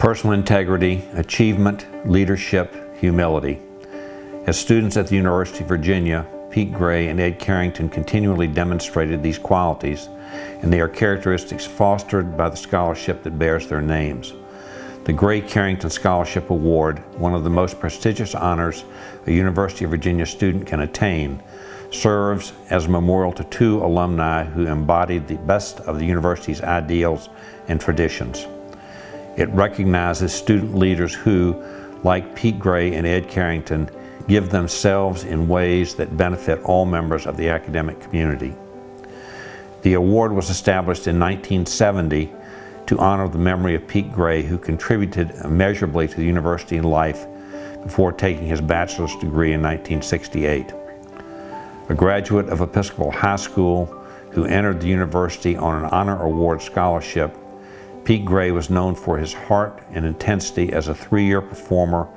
personal integrity, achievement, leadership, humility. As students at the University of Virginia, Pete Gray and Ed Carrington continually demonstrated these qualities, and they are characteristics fostered by the scholarship that bears their names. The Gray-Carrington Scholarship Award, one of the most prestigious honors a University of Virginia student can attain, serves as a memorial to two alumni who embodied the best of the university's ideals and traditions. It recognizes student leaders who, like Pete Gray and Ed Carrington, give themselves in ways that benefit all members of the academic community. The award was established in 1970 to honor the memory of Pete Gray, who contributed immeasurably to the university life before taking his bachelor's degree in 1968. A graduate of Episcopal High School who entered the university on an honor award scholarship, Pete Gray was known for his heart and intensity as a three-year performer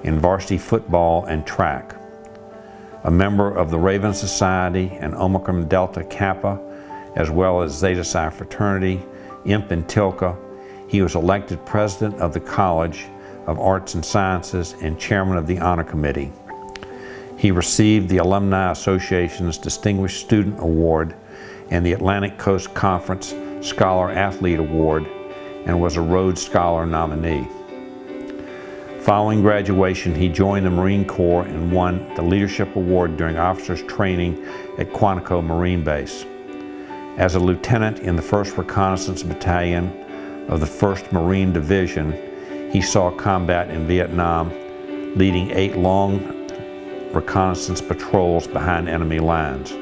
in varsity football and track. A member of the Raven Society and Omicron Delta Kappa, as well as Zeta Psi fraternity, Imp and Tilka, he was elected president of the College of Arts and Sciences and chairman of the Honor Committee. He received the Alumni Association's Distinguished Student Award and the Atlantic Coast Conference Scholar Athlete Award, and was a Rhodes Scholar nominee. Following graduation, he joined the Marine Corps and won the Leadership Award during officers' training at Quantico Marine Base. As a lieutenant in the 1st Reconnaissance Battalion of the 1st Marine Division, he saw combat in Vietnam, leading 8 long reconnaissance patrols behind enemy lines.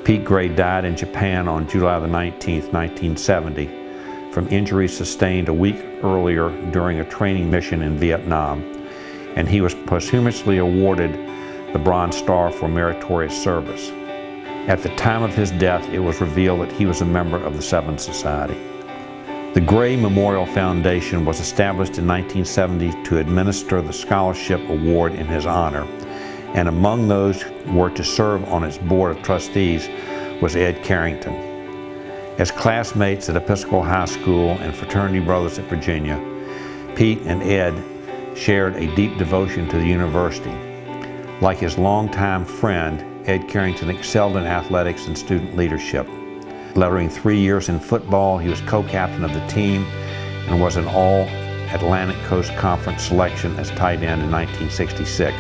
Pete Gray died in Japan on July 19, 1970, from injuries sustained a week earlier during a training mission in Vietnam, and he was posthumously awarded the Bronze Star for meritorious service. At the time of his death, it was revealed that he was a member of the Seventh Society. The Gray Memorial Foundation was established in 1970 to administer the scholarship award in his honor, and among those who were to serve on its board of trustees was Ed Carrington. As classmates at Episcopal High School and fraternity brothers at Virginia, Pete and Ed shared a deep devotion to the university. Like his longtime friend, Ed Carrington excelled in athletics and student leadership. Lettering 3 years in football, he was co-captain of the team and was an All-Atlantic Coast Conference selection as tight end in 1966.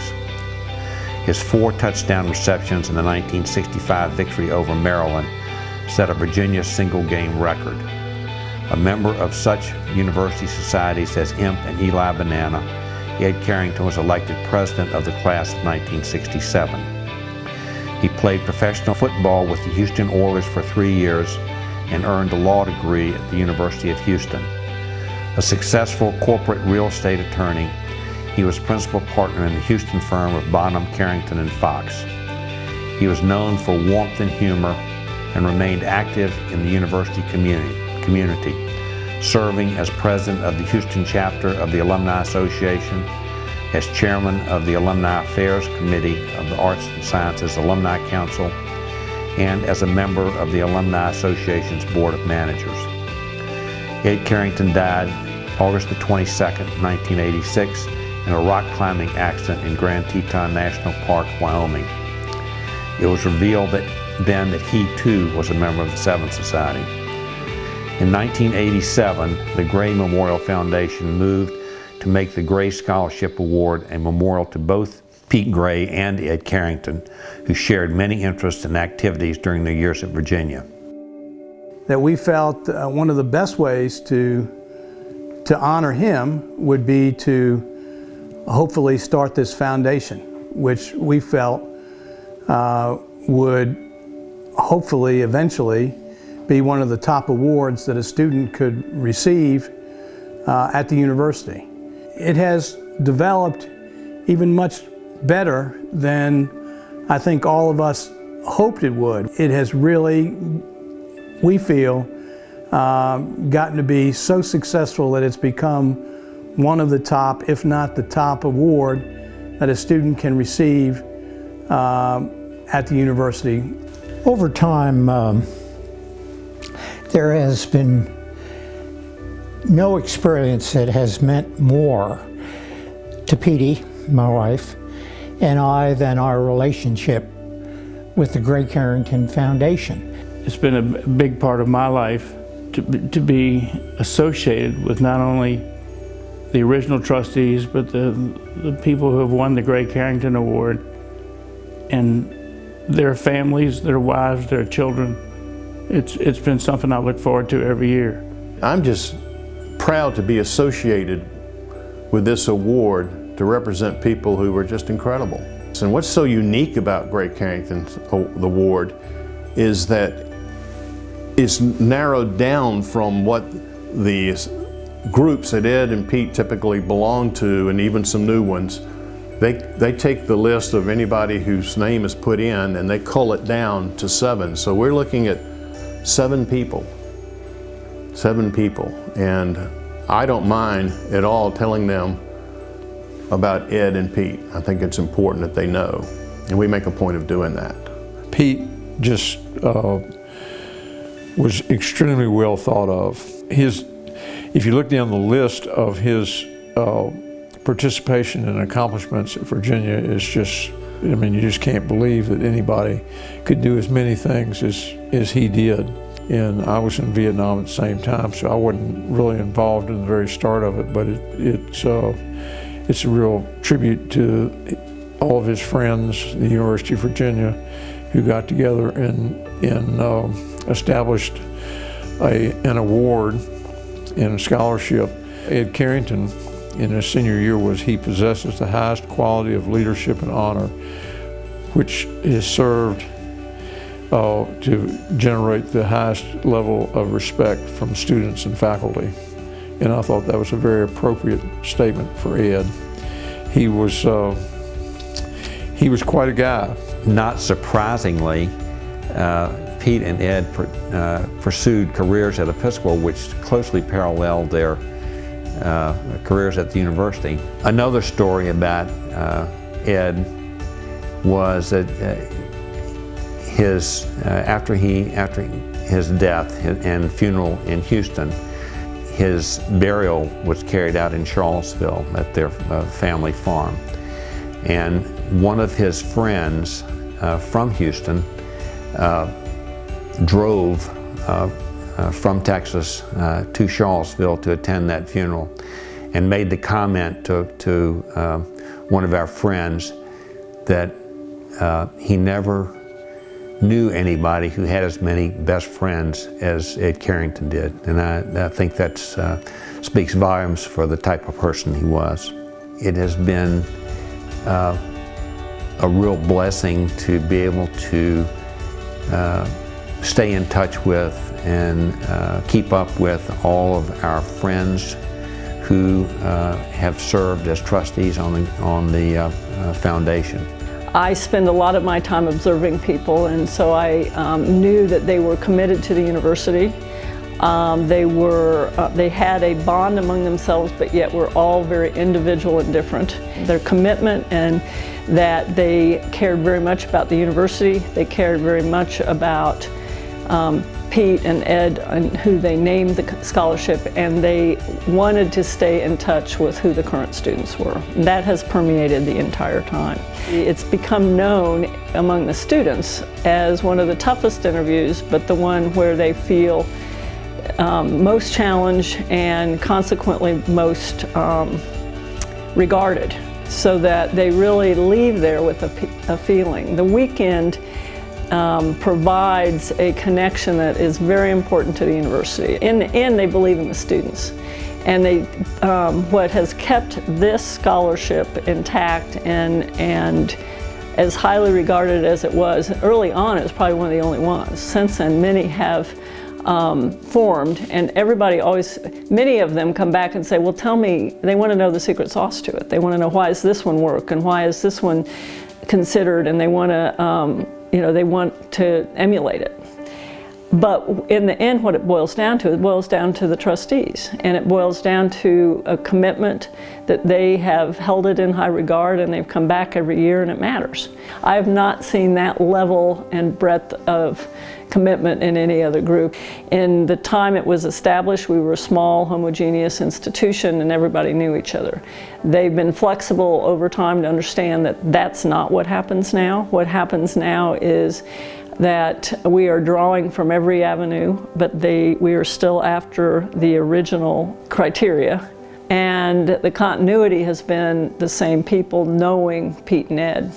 His 4 touchdown receptions in the 1965 victory over Maryland set a Virginia single-game record. A member of such university societies as Imp and Eli Banana, Ed Carrington was elected president of the class of 1967. He played professional football with the Houston Oilers for 3 years and earned a law degree at the University of Houston. A successful corporate real estate attorney, he was principal partner in the Houston firm of Bonham, Carrington and Fox. He was known for warmth and humor and remained active in the university community, serving as president of the Houston chapter of the Alumni Association, as chairman of the Alumni Affairs Committee of the Arts and Sciences Alumni Council, and as a member of the Alumni Association's Board of Managers. Ed Carrington died August the 22nd, 1986, in a rock climbing accident in Grand Teton National Park, Wyoming. It was revealed then that he too was a member of the Seventh Society. In 1987, the Gray Memorial Foundation moved to make the Gray Scholarship Award a memorial to both Pete Gray and Ed Carrington, who shared many interests and activities during their years at Virginia. That we felt one of the best ways to honor him would be to hopefully start this foundation, which we felt would hopefully eventually be one of the top awards that a student could receive at the university. It has developed even much better than I think all of us hoped it would. It has really, we feel, gotten to be so successful that it's become one of the top, if not the top award that a student can receive at the university. Over time, there has been no experience that has meant more to Petey, my wife, and I than our relationship with the Gray Carrington Foundation. It's been a big part of my life to be associated with not only the original trustees, but the people who have won the Gray Carrington Award, and their families, their wives, their children. It's been something I look forward to every year. I'm just proud to be associated with this award to represent people who were just incredible. And what's so unique about Gray Carrington's award is that it's narrowed down from what the groups that Ed and Pete typically belong to, and even some new ones. They take the list of anybody whose name is put in and they cull it down to 7. So we're looking at 7 people. 7 people. And I don't mind at all telling them about Ed and Pete. I think it's important that they know, and we make a point of doing that. Pete just was extremely well thought of. If you look down the list of his participation and accomplishments at Virginia, it's just, I mean, you just can't believe that anybody could do as many things as he did. And I was in Vietnam at the same time, so I wasn't really involved in the very start of it, but it's a real tribute to all of his friends, the University of Virginia, who got together and established an award and a scholarship. Ed Carrington, in his senior year, he possesses the highest quality of leadership and honor, which has served to generate the highest level of respect from students and faculty. And I thought that was a very appropriate statement for Ed. He was quite a guy. Not surprisingly, Pete and Ed pursued careers at Episcopal which closely paralleled their careers at the university. Another story about Ed was that after his death and funeral in Houston, his burial was carried out in Charlottesville at their family farm. And one of his friends from Houston drove from Texas to Charlottesville to attend that funeral, and made the comment to one of our friends that he never knew anybody who had as many best friends as Ed Carrington did. And I think that speaks volumes for the type of person he was. It has been a real blessing to be able to stay in touch with and keep up with all of our friends who have served as trustees on the foundation. I spend a lot of my time observing people, and so I knew that they were committed to the university. They had a bond among themselves, but yet were all very individual and different. Their commitment, and that they cared very much about the university. They cared very much about Pete and Ed, and who they named the scholarship, and they wanted to stay in touch with who the current students were. That has permeated the entire time. It's become known among the students as one of the toughest interviews, but the one where they feel most challenged and consequently most regarded, so that they really leave there with a feeling. The weekend provides a connection that is very important to the university. In the end, they believe in the students. And what has kept this scholarship intact and as highly regarded as it was early on, it was probably one of the only ones. Since then, many have formed, and many of them come back and say, well, tell me, they want to know the secret sauce to it. They want to know, why does this one work, and why is this one considered, and they want to, they want to emulate it. But in the end, what it boils down to the trustees, and it boils down to a commitment that they have held it in high regard, and they've come back every year, and it matters. I have not seen that level and breadth of commitment in any other group. In the time it was established, we were a small, homogeneous institution, and everybody knew each other. They've been flexible over time to understand that that's not what happens now. What happens now is that we are drawing from every avenue, but we are still after the original criteria. And the continuity has been the same people knowing Pete and Ed.